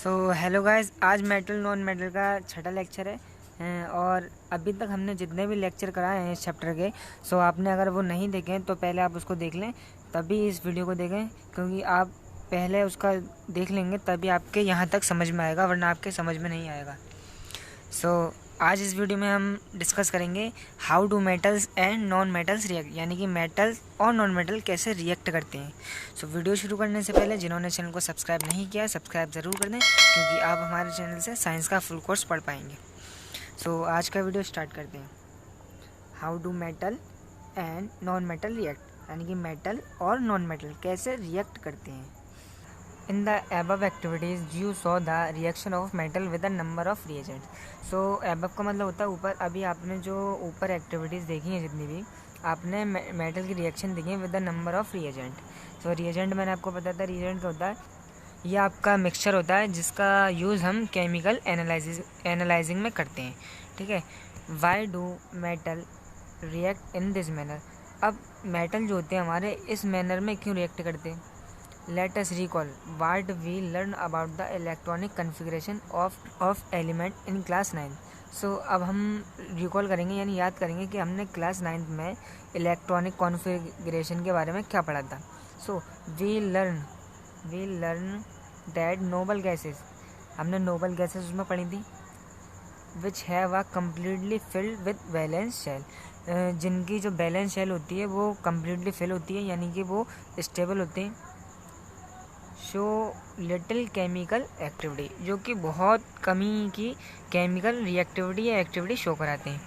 So hello guys, आज metal non metal का छठा लेक्चर है। और अभी तक हमने जितने भी लेक्चर कराए हैं इस चैप्टर के, सो आपने अगर वो नहीं देखे तो पहले आप उसको देख लें, तभी इस वीडियो को देखें, क्योंकि आप पहले उसका देख लेंगे तभी आपके यहाँ तक समझ में आएगा, वरना आपके समझ में नहीं आएगा। सो आज इस वीडियो में हम डिस्कस करेंगे how do metals and non metals react, यानी कि मेटल्स और नॉन मेटल कैसे रिएक्ट करते हैं। सो वीडियो शुरू करने से पहले जिन्होंने चैनल को सब्सक्राइब नहीं किया सब्सक्राइब ज़रूर कर दें, क्योंकि आप हमारे चैनल से साइंस का फुल कोर्स पढ़ पाएंगे। सो आज का वीडियो स्टार्ट करते हैं। How do metal and non metal react, यानी कि मेटल और नॉन मेटल कैसे रिएक्ट करते हैं। In the above activities, you saw the reaction of metal with a number of reagents. So above का मतलब होता है ऊपर। अभी आपने जो ऊपर एक्टिविटीज़ देखी हैं, जितनी भी आपने मेटल की रिएक्शन देखी है with the number of reagent. So reagent मैंने आपको बताया था, रिएजेंट क्या होता है, ये आपका मिक्सचर होता है जिसका यूज़ हम केमिकल एनालाइजिंग में करते हैं। ठीक है। Why do metal react in this manner. अब मेटल जो होते हैं हमारे इस मैनर में क्यों रिएक्ट करते हैं। Let us recall what we learned about the electronic configuration of element in class 9. So अब हम रिकॉल करेंगे, यानी याद करेंगे कि हमने क्लास 9 में इलेक्ट्रॉनिक कॉन्फ़िगरेशन के बारे में क्या पढ़ा था। So we learn that noble gases, हमने नोबल गैसेस उसमें पढ़ी थी, which have a completely filled with valence shell, जिनकी जो बैलेंस शेल होती है वो कम्प्लीटली फिल होती है, यानी कि वो स्टेबल होते हैं। शो लिटिल केमिकल एक्टिविटी, जो कि बहुत कमी की केमिकल रिएक्टिविटी या एक्टिविटी शो कराते हैं।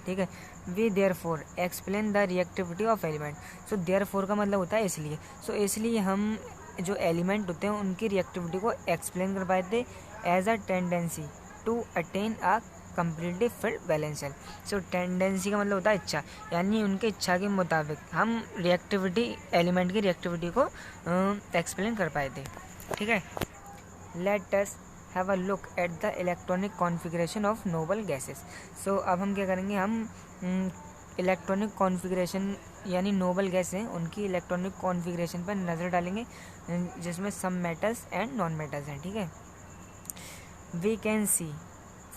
ठीक है। We therefore explain the reactivity of element. So therefore का मतलब होता है इसलिए। सो इसलिए हम जो एलिमेंट होते हैं उनकी रिएक्टिविटी को एक्सप्लेन कर पाए थे as a tendency to attain a completely filled balance shell. So tendency का मतलब होता है इच्छा, यानी उनकी इच्छा के मुताबिक हम रिएक्टिविटी, एलिमेंट की रिएक्टिविटी को एक्सप्लेन कर पाए थे। ठीक है। Let us have a look at the electronic configuration of noble gases. So अब हम क्या करेंगे, हम इलेक्ट्रॉनिक कॉन्फ़िगरेशन यानी नोबल गैस हैं उनकी इलेक्ट्रॉनिक कॉन्फ़िगरेशन पर नज़र डालेंगे, जिसमें some metals and non metals हैं। ठीक है। We can see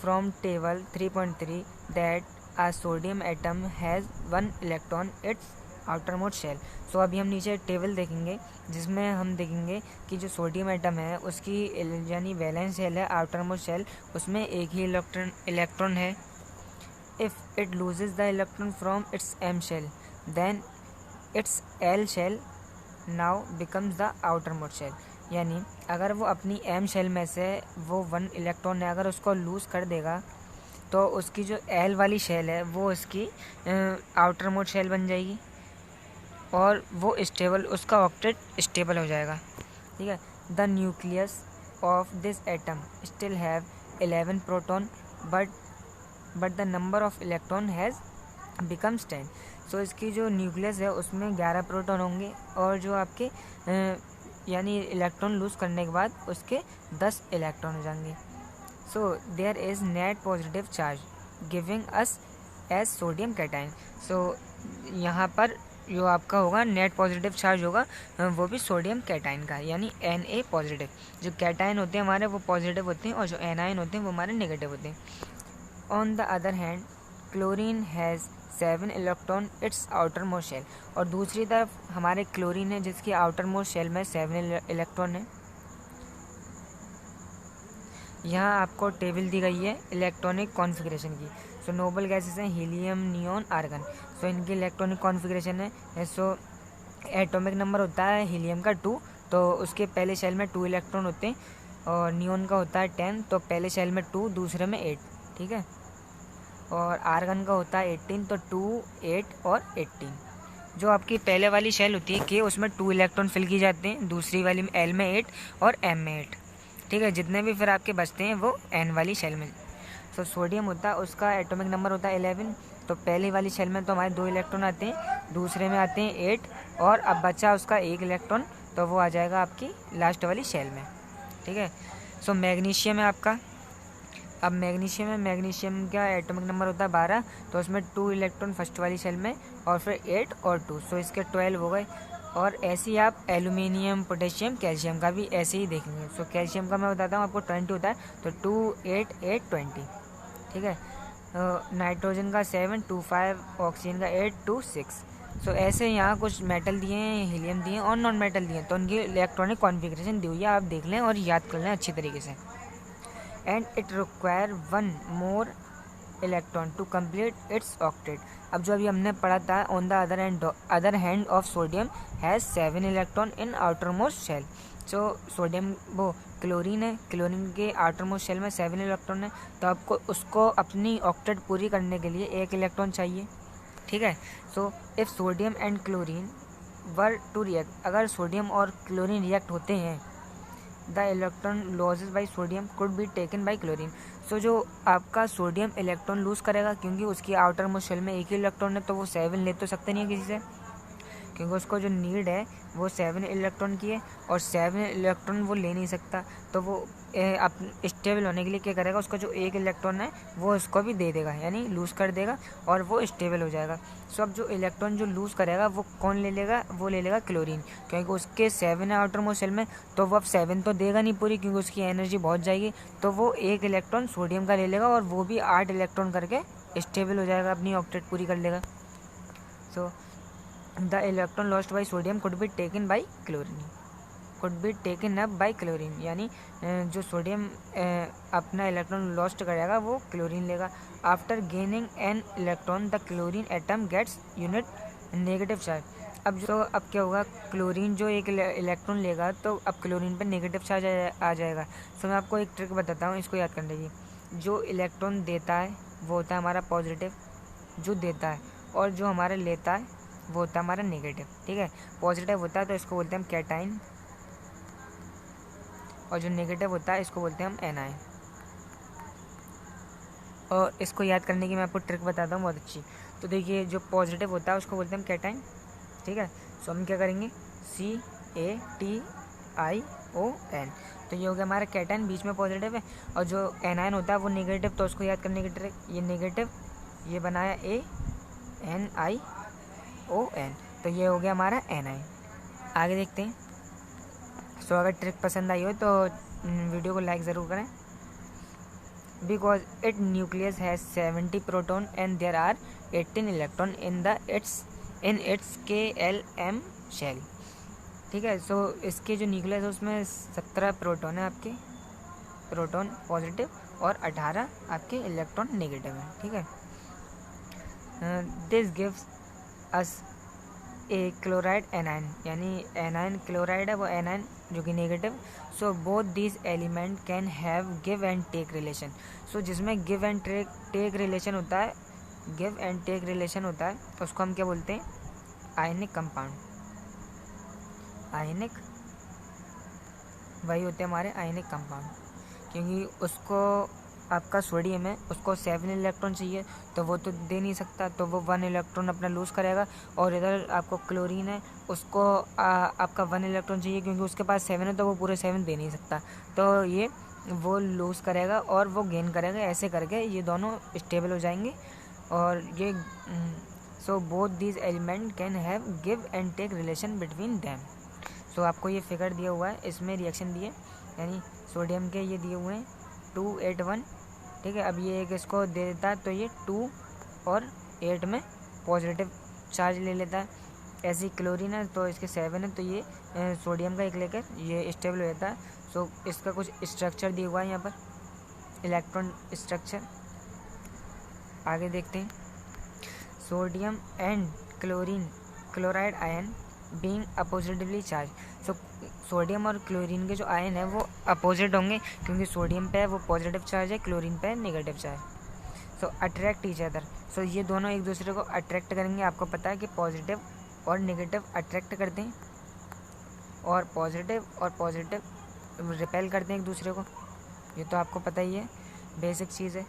from table 3.3 that a sodium atom has 1 electron its outermost shell. सो अभी हम नीचे टेबल देखेंगे जिसमें हम देखेंगे कि जो सोडियम एटम है उसकी यानी वैलेंस शेल है, आउटरमोस्ट शेल, उसमें एक ही इलेक्ट्रॉन है। If it loses the electron from its M shell then its L shell now becomes the outermost shell, यानी अगर वो अपनी एम शेल में से वो 1 इलेक्ट्रॉन है अगर उसको लूज़ कर देगा तो उसकी जो एल वाली शेल है वो उसकी आउटर मोस्ट शेल बन जाएगी और वो स्टेबल, उसका ऑक्टेट स्टेबल हो जाएगा। ठीक है। The nucleus of this atom still have 11 proton but the number of electron has becomes 10। सो इसकी जो न्यूक्लियस है उसमें 11 प्रोटॉन होंगे और जो आपके यानी इलेक्ट्रॉन लूज़ करने के बाद उसके 10 इलेक्ट्रॉन हो जाएंगे। So there is net positive charge giving us as sodium cation. So यहाँ पर जो आपका होगा नेट पॉजिटिव चार्ज होगा वो भी सोडियम कैटाइन का, यानी Na पॉजिटिव। जो कैटाइन होते हैं हमारे वो पॉजिटिव होते हैं और जो एनाइन होते हैं वो हमारे नेगेटिव होते हैं। On the other hand chlorine has 7 electron its outer most shell, और दूसरी तरफ हमारे क्लोरीन है जिसकी आउटर मोस्ट शेल में 7 इलेक्ट्रॉन है। यहाँ आपको टेबल दी गई है इलेक्ट्रॉनिक कॉन्फ़िगरेशन की। सो नोबल गैसेस हैं हीलियम, नियॉन, आर्गन। सो इनकी इलेक्ट्रॉनिक कॉन्फ़िगरेशन है। सो एटॉमिक नंबर होता है हीलियम का 2, तो उसके पहले शेल में 2 इलेक्ट्रॉन होते हैं, और नियॉन का होता है 10, तो पहले शेल में 2 दूसरे में 8। ठीक है। और आर्गन का होता है 18, तो 2, 8 और 18। जो आपकी पहले वाली शेल होती है कि उसमें 2 इलेक्ट्रॉन फिल किए जाते हैं, दूसरी वाली में एल में 8 और एम में 8। ठीक है। जितने भी फिर आपके बचते हैं वो एन वाली शेल में। सो सोडियम होता है, उसका एटॉमिक नंबर होता है 11, तो पहली वाली शेल में तो हमारे 2 इलेक्ट्रॉन आते हैं, दूसरे में आते हैं 8, और अब बचा उसका 1 इलेक्ट्रॉन, तो वो आ जाएगा आपकी लास्ट वाली शेल में। ठीक है। सो मैग्नीशियम है आपका। अब मैग्नीशियम का एटॉमिक नंबर होता है 12, तो उसमें 2 इलेक्ट्रॉन फर्स्ट वाली शेल में और फिर 8 और 2, सो इसके 12 हो गए। और ऐसे ही आप एल्यूमिनियम, पोटेशियम, कैल्शियम का भी ऐसे ही देखेंगे। सो कैल्शियम का मैं बताता हूँ आपको 20 होता है, तो 2 8 8 20, ठीक है। नाइट्रोजन का 7 2 5, ऑक्सीजन का 8 2 6। सो ऐसे यहाँ कुछ मेटल दिए हैं, हीलियम दिए हैं और नॉन मेटल दिए हैं, तो उनकी इलेक्ट्रॉनिक कॉन्फ़िगरेशन दी हुई है, आप देख लें और याद कर लें अच्छी तरीके से। And it require 1 more electron to complete its octet. अब जो अभी हमने पढ़ा था, on the other hand of sodium has 7 electron in outer most shell. So sodium वो क्लोरीन है, क्लोरीन के आउटर मोस्ट शेल में 7 इलेक्ट्रॉन है, तो आपको उसको अपनी ऑक्टेट पूरी करने के लिए 1 इलेक्ट्रॉन चाहिए, ठीक है। So if sodium and chlorine were to react, अगर सोडियम और क्लोरीन रिएक्ट होते हैं, the electron losses by sodium could be taken by chlorine. So जो आपका सोडियम इलेक्ट्रॉन लूज़ करेगा, क्योंकि उसकी आउटर मोस्ट शेल में 1 ही इलेक्ट्रॉन है, तो वो 7 ले तो सकते नहीं है किसी से, क्योंकि उसको जो नीड है वो 7 इलेक्ट्रॉन की है, और 7 इलेक्ट्रॉन वो ले नहीं सकता, तो वो स्टेबल होने के लिए क्या करेगा, उसका जो 1 इलेक्ट्रॉन है वो उसको भी दे देगा, यानी लूज़ कर देगा और वो स्टेबल हो जाएगा। सो अब जो इलेक्ट्रॉन जो लूज़ करेगा वो कौन ले लेगा, वो ले लेगा क्लोरीन, क्योंकि उसके 7 है आउटर मोस्ट शेल में, तो वो अब 7 तो देगा नहीं पूरी, क्योंकि उसकी एनर्जी बहुत जाएगी, तो वो 1 इलेक्ट्रॉन सोडियम का ले लेगा और वो भी 8 इलेक्ट्रॉन करके स्टेबल हो जाएगा, अपनी ऑक्टेट पूरी कर लेगा। So the electron lost by sodium could be taken by chlorine, could be taken up by chlorine, यानी जो सोडियम अपना इलेक्ट्रॉन लॉस्ट करेगा वो क्लोरीन लेगा। After gaining an electron the chlorine atom gets unit negative charge. अब क्या होगा, chlorine जो 1 इलेक्ट्रॉन लेगा, तो अब क्लोरीन पर नेगेटिव चार्ज आ जाएगा। सो मैं आपको एक ट्रिक बताता हूँ, इसको याद करने की। जो इलेक्ट्रॉन देता है वो होता है हमारा पॉजिटिव, जो देता है, और जो हमारा लेता है वो होता है हमारा नेगेटिव, ठीक है। पॉजिटिव होता है तो इसको बोलते हैं हम कैटाइन, और जो नेगेटिव होता है इसको बोलते हैं हम एनाइन। और इसको याद करने की मैं आपको ट्रिक बताता हूँ बहुत अच्छी। तो देखिए, जो पॉजिटिव होता है उसको बोलते हैं हम कैटाइन, ठीक है। सो हम क्या करेंगे, CATION, तो ये हो गया हमारा कैटाइन, बीच में पॉजिटिव है। और जो एनाइन होता है वो नेगेटिव, तो उसको याद करने की ट्रिक, ये नेगेटिव, ये बनाया ANION, तो ये हो गया हमारा एनाइन। आगे देखते हैं। सो अगर ट्रिक पसंद आई हो तो वीडियो को लाइक ज़रूर करें। Because it nucleus has 70 proton and there are 18 electron in its KLM shell, ठीक है। सो इसके जो न्यूक्लियस है उसमें 17 प्रोटॉन है आपके, प्रोटॉन पॉजिटिव, और 18 आपके इलेक्ट्रॉन नेगेटिव है, ठीक है। This gives us a chloride anion, यानी एनाइन क्लोराइड है वो एनाइन जो कि negative. So both these element can have give and take relation. So जिसमें गिव एंड टेक रिलेशन होता है, गिव एंड टेक रिलेशन होता है, तो उसको हम क्या बोलते हैं, आयनिक कंपाउंड। आयनिक, वही होते हैं हमारे आयनिक कंपाउंड, क्योंकि उसको आपका सोडियम है, उसको 7 इलेक्ट्रॉन चाहिए, तो वो तो दे नहीं सकता, तो वो 1 इलेक्ट्रॉन अपना लूज़ करेगा। और इधर आपको क्लोरीन है, उसको आपका 1 इलेक्ट्रॉन चाहिए, क्योंकि उसके पास 7 है, तो वो पूरे 7 दे नहीं सकता, तो ये वो लूज़ करेगा और वो गेन करेगा। ऐसे करके ये दोनों स्टेबल हो जाएंगे। और ये so both these element can have give and take relation between them. So आपको ये फिगर दिया हुआ है, इसमें रिएक्शन दिए, यानी सोडियम के ये दिए हुए हैं 2 8 1, ठीक है। अब ये एक इसको दे देता है, तो ये 2 और 8 में पॉजिटिव चार्ज ले लेता है। ऐसे ही क्लोरीन है, तो इसके 7 है, तो ये सोडियम का 1 लेकर ये स्टेबल हो जाता है। सो इसका कुछ स्ट्रक्चर दिया हुआ है यहाँ पर, इलेक्ट्रॉन स्ट्रक्चर। आगे देखते हैं। Sodium and chloride ion being oppositely charge. So sodium और क्लोरीन के जो आयन है वो अपोजिट होंगे, क्योंकि सोडियम पे है वो पॉजिटिव चार्ज है, क्लोरीन पे है नेगेटिव चार्ज। सो अट्रैक्ट ईच अदर। सो ये दोनों एक दूसरे को अट्रैक्ट करेंगे। आपको पता है कि पॉजिटिव और नेगेटिव अट्रैक्ट करते हैं, और पॉजिटिव रिपेल करते हैं एक दूसरे को, ये तो आपको पता ही है, बेसिक चीज़ है,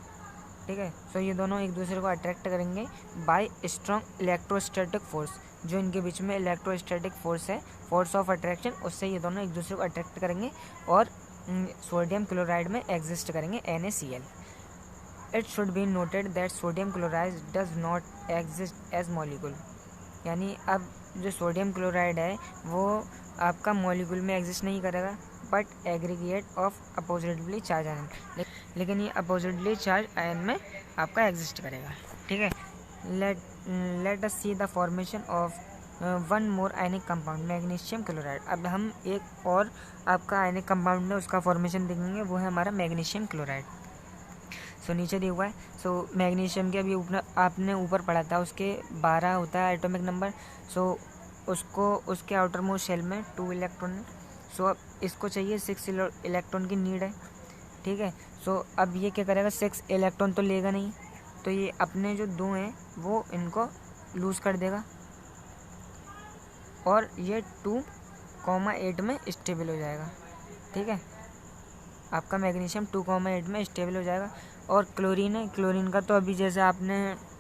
ठीक है। सो ये दोनों एक दूसरे को अट्रैक्ट करेंगे बाय स्ट्रॉन्ग इलेक्ट्रोस्टैटिक फोर्स। जो इनके बीच में इलेक्ट्रोस्टैटिक फोर्स है, फोर्स ऑफ अट्रैक्शन, उससे ये दोनों एक दूसरे को अट्रैक्ट करेंगे और सोडियम क्लोराइड में एग्जिस्ट करेंगे NaCl। It should be noted that sodium chloride does not exist as molecule, यानी अब जो सोडियम क्लोराइड है वो आपका मॉलिक्यूल में एग्जिस्ट नहीं करेगा, but aggregate of oppositely charge ion, लेकिन ये अपोजिटली चार्ज आयन में आपका एग्जिस्ट करेगा। ठीक है, let us see the formation of one more ionic compound magnesium chloride. अब हम एक और आपका आयनिक कंपाउंड है उसका फॉर्मेशन देखेंगे, वो है हमारा मैग्नीशियम क्लोराइड। सो नीचे दिया हुआ है। सो मैग्नीशियम के अभी आपने ऊपर पढ़ा था, उसके 12 होता है एटॉमिक नंबर। सो उसको उसके आउटर मोस्ट शेल में 2 इलेक्ट्रॉन है। सो अब इसको चाहिए 6 इलेक्ट्रॉन की नीड है। ठीक है, सो अब ये क्या करेगा, 6 इलेक्ट्रॉन तो लेगा नहीं, तो ये अपने जो 2 हैं वो इनको लूज़ कर देगा और ये 2,8 में स्टेबल हो जाएगा। ठीक है, आपका मैग्नीशियम 2,8 में स्टेबल हो जाएगा। और क्लोरीन है, क्लोरीन का तो अभी जैसे आपने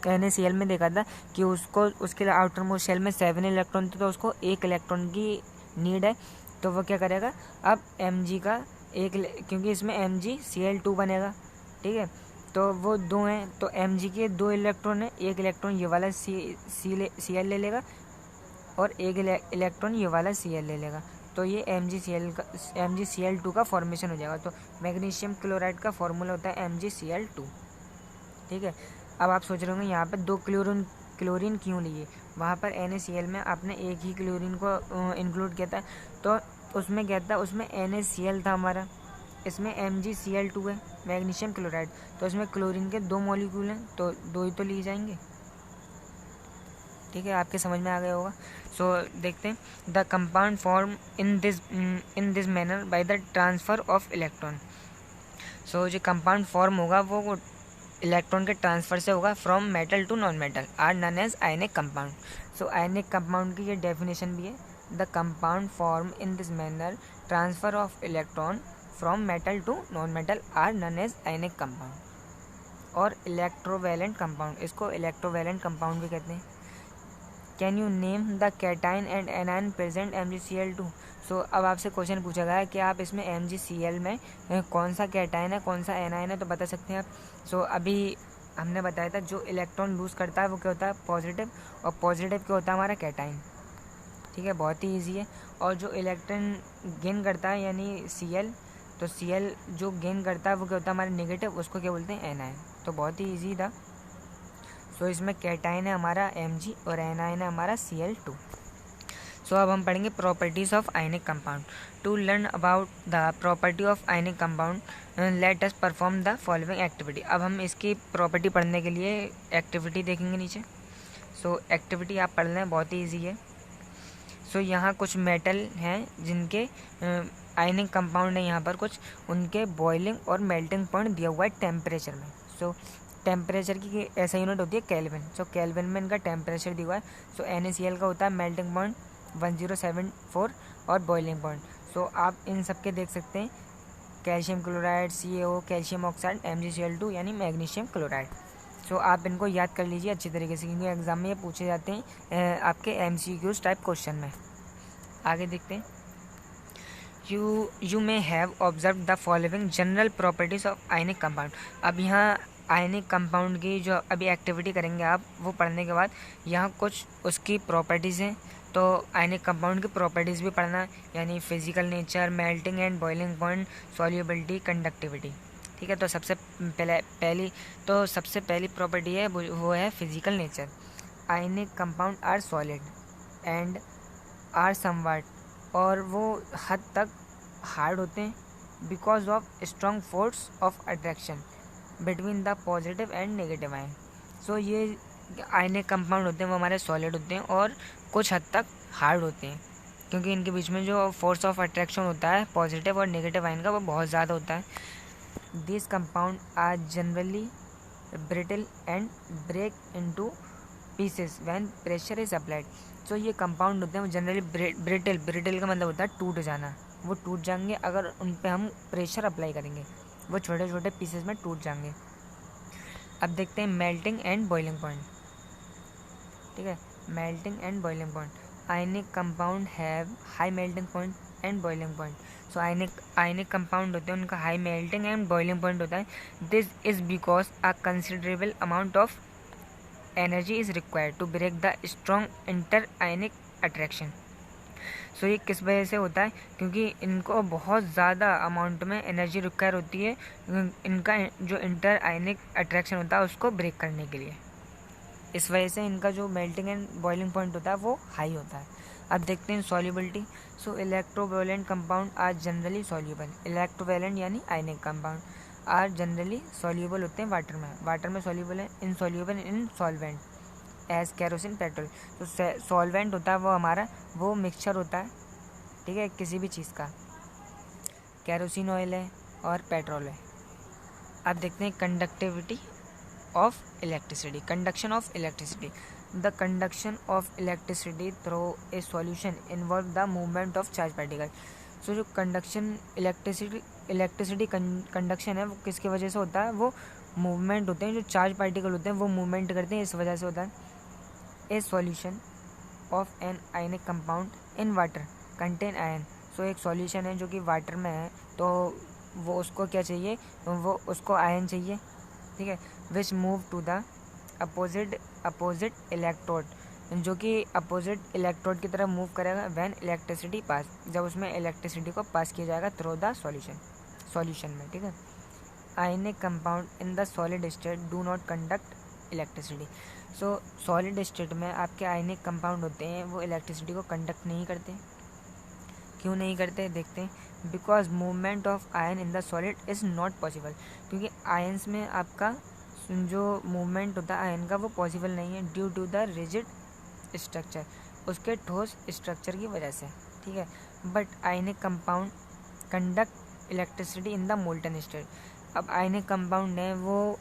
NaCl में देखा था कि उसको उसके आउटर मोस्ट शेल में 7 इलेक्ट्रॉन थे, तो उसको 1 इलेक्ट्रॉन की नीड है। तो वो क्या करेगा, अब Mg का क्योंकि इसमें MgCl2 बनेगा। ठीक है, तो वो 2 हैं, तो Mg के 2 इलेक्ट्रॉन है, 1 इलेक्ट्रॉन ये वाला Cl ले लेगा और 1 इलेक्ट्रॉन ये वाला Cl ले लेगा, तो ये MgCl2 का फॉर्मेशन हो जाएगा। तो मैग्नीशियम क्लोराइड का फॉर्मूला होता है MgCl2। ठीक है, अब आप सोच रहे होंगे यहाँ पे 2 क्लोरीन क्यों लिए, वहाँ पर NaCl में आपने एक ही क्लोरीन को इंक्लूड किया था, तो उसमें क्या था, उसमें NaCl था हमारा, इसमें MgCl2 है मैग्नीशियम क्लोराइड, तो इसमें क्लोरीन के 2 मॉलिक्यूल हैं, तो 2 ही तो लिए जाएंगे। ठीक है, आपके समझ में आ गया होगा। सो देखते हैं, the compound form in this manner by the transfer of electron. So जो कंपाउंड फॉर्म होगा वो इलेक्ट्रॉन के ट्रांसफ़र से होगा from metal to non metal, are known as ionic compound. So ionic compound की ये डेफिनेशन भी है, the compound form in this manner transfer of electron from metal to non metal are known as ionic compound. और electrovalent compound, इसको electrovalent compound भी कहते हैं। Can you name the cation and anion present MgCl2। So अब आपसे question पूछा गया है कि आप इसमें MgCl में कौन सा कैटाइन है कौन सा एनायन है, तो बता सकते हैं आप। सो अभी हमने बताया था जो इलेक्ट्रॉन लूज़ करता है वो क्या होता है, पॉजिटिव, और पॉजिटिव क्या होता है हमारा कैटाइन। ठीक है, बहुत ही ईजी है। और जो इलेक्ट्रॉन गेन करता है यानी Cl, तो Cl जो गेन करता है वो क्या होता है हमारा नेगेटिव, उसको क्या बोलते हैं, एनायन। तो बहुत ही ईजी था। सो इसमें कैटाइन है हमारा Mg और एनायन है हमारा Cl2। सो अब हम पढ़ेंगे properties of ionic compound. To learn about the property of ionic compound let us perform the following activity. अब हम इसकी प्रॉपर्टी पढ़ने के लिए एक्टिविटी देखेंगे नीचे। सो एक्टिविटी आप पढ़ लें, बहुत ही ईजी है। सो यहाँ कुछ मेटल हैं जिनके आयनिक कंपाउंड है, यहाँ पर कुछ उनके बॉइलिंग और मेल्टिंग पॉइंट दिया हुआ है टेम्परेचर में। सो टेम्परेचर की ऐसा यूनिट होती है केल्विन। सो केल्विन में इनका टेम्परेचर दिया हुआ है। सो NaCl का होता है मेल्टिंग पॉइंट 1074 और बॉइलिंग पॉइंट। सो आप इन सब के देख सकते हैं, calcium chloride, CaO, calcium oxide, MgCl2 यानी मैग्नीशियम क्लोराइड। सो आप इनको याद कर लीजिए अच्छी तरीके से, क्योंकि एग्जाम में ये पूछे जाते हैं आपके MCQs टाइप क्वेश्चन में। आगे देखते हैं। You may have observe the following general properties of ionic compound. अब यहाँ आयनिक कंपाउंड की जो अभी एक्टिविटी करेंगे आप, वो पढ़ने के बाद यहाँ कुछ उसकी प्रॉपर्टीज़ हैं, तो आयनिक कंपाउंड की प्रॉपर्टीज़ भी पढ़ना, यानी physical nature, melting and boiling point, solubility, conductivity. ठीक है, तो सबसे पहली प्रॉपर्टी है वो है physical nature. Ionic compound are solid and are somewhat, और वो हद तक हार्ड होते हैं because of strong force of attraction between the positive and negative ion. So ये आयनिक कंपाउंड होते हैं वो हमारे सॉलिड होते हैं और कुछ हद तक हार्ड होते हैं, क्योंकि इनके बीच में जो फोर्स ऑफ अट्रैक्शन होता है पॉजिटिव और नेगेटिव आयन का, वो बहुत ज़्यादा होता है। This compound are generally brittle and break into pieces when pressure is applied. So ये कंपाउंड होते हैं वो जनरली ब्रिटल का मतलब होता है टूट जाना, वो टूट जाएंगे अगर उन पर हम प्रेशर अप्लाई करेंगे, वो छोटे छोटे पीसेस में टूट जाएंगे। अब देखते हैं मेल्टिंग एंड बॉइलिंग पॉइंट। ठीक है, melting and boiling point. Ionic compound have high melting point and boiling point. So ionic compound होते हैं उनका high melting and boiling point होता है। This is because a considerable amount of energy is required to break the strong interionic attraction. So ये किस वजह से होता है, क्योंकि इनको बहुत ज़्यादा अमाउंट में एनर्जी रिक्वायर होती है इनका जो इंटर आयनिक अट्रैक्शन होता है उसको ब्रेक करने के लिए। इस वजह से इनका जो मेल्टिंग एंड बॉइलिंग पॉइंट होता है वो हाई होता है। अब देखते हैं solubility. So electrovalent compound are generally soluble. Electrovalent यानी ionic compound are generally soluble होते हैं वाटर में सॉल्यूबल है, insoluble in solvent as kerosene petrol. तो सॉल्वेंट होता है वो हमारा वो मिक्सचर होता है, ठीक है, किसी भी चीज़ का, कैरोसिन ऑयल है और पेट्रोल है। अब देखते हैं conductivity of electricity, conduction of electricity. The conduction of electricity through a solution involve the movement of charge particle. So जो कंडक्शन इलेक्ट्रिसिटी कंडक्शन है वो किसकी वजह से होता है, वो मूवमेंट होते हैं, जो चार्ज पार्टिकल होते हैं वो मूवमेंट करते हैं, इस वजह से होता है। A solution of an ionic compound in water contain ion. So एक सॉल्यूशन है जो कि वाटर में है, तो वो उसको क्या चाहिए, वो उसको आयन चाहिए, ठीक है, which move to the opposite electrode, जो कि अपोजिट इलेक्ट्रोड की तरफ मूव करेगा व्हेन इलेक्ट्रिसिटी पास, जब उसमें इलेक्ट्रिसिटी को पास किया जाएगा थ्रू द सॉल्यूशन में, ठीक है। आयनिक compound in the solid state do not conduct electricity. So solid state में आपके आयनिक कंपाउंड होते हैं वो इलेक्ट्रिसिटी को कंडक्ट नहीं करते। क्यों नहीं करते देखते हैं। Because movement of ion in the solid is not possible, क्योंकि आयन्स में आपका जो मूवमेंट होता है आयन का वो पॉसिबल नहीं है due to the rigid structure, उसके ठोस स्ट्रक्चर की वजह से, ठीक है। But ionic compound conduct electricity in the molten state. अब आयनिक कंपाउंड है वो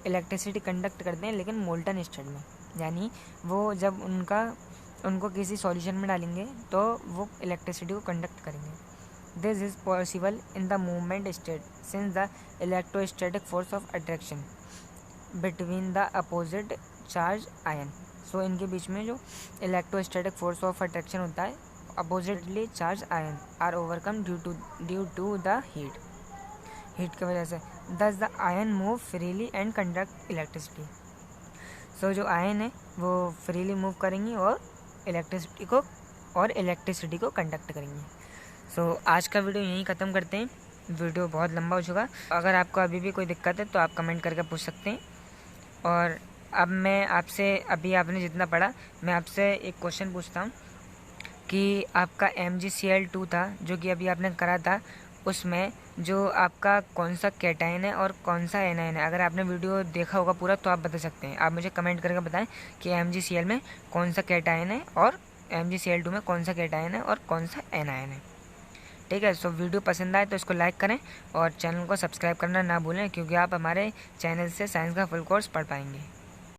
इलेक्ट्रिसिटी कंडक्ट करते हैं लेकिन मोल्टन स्टेट में, यानी वो जब उनको किसी सॉल्यूशन में डालेंगे तो वो इलेक्ट्रिसिटी को कंडक्ट करेंगे। This is possible in the movement state since the electrostatic force of attraction between the opposite charge ion. So इनके बीच में जो इलेक्ट्रोस्टैटिक फोर्स ऑफ अट्रैक्शन होता है oppositely charge ion are overcome due to the heat की वजह से। Thus the ion move freely and conduct electricity. So जो आयन है वो फ्रीली मूव करेंगी और इलेक्ट्रिसिटी को कंडक्ट करेंगे। सो आज का वीडियो यहीं ख़त्म करते हैं, वीडियो बहुत लंबा हो चुका। अगर आपको अभी भी कोई दिक्कत है तो आप कमेंट करके पूछ सकते हैं। और अब मैं आपसे, अभी आपने जितना पढ़ा, मैं आपसे एक क्वेश्चन पूछता हूँ कि आपका MgCl2 था जो कि अभी आपने करा था, उसमें जो आपका कौन सा कैटायन है और कौन सा एनायन है। अगर आपने वीडियो देखा होगा पूरा तो आप बता सकते हैं। आप मुझे कमेंट करके बताएं कि MgCl में कौन सा कैटायन है और MgCl2 में कौन सा कैटायन है और कौन सा एनायन है, ठीक है। सो वीडियो पसंद आए तो इसको लाइक करें और चैनल को सब्सक्राइब करना ना भूलें, क्योंकि आप हमारे चैनल से साइंस का फुल कोर्स पढ़ पाएंगे।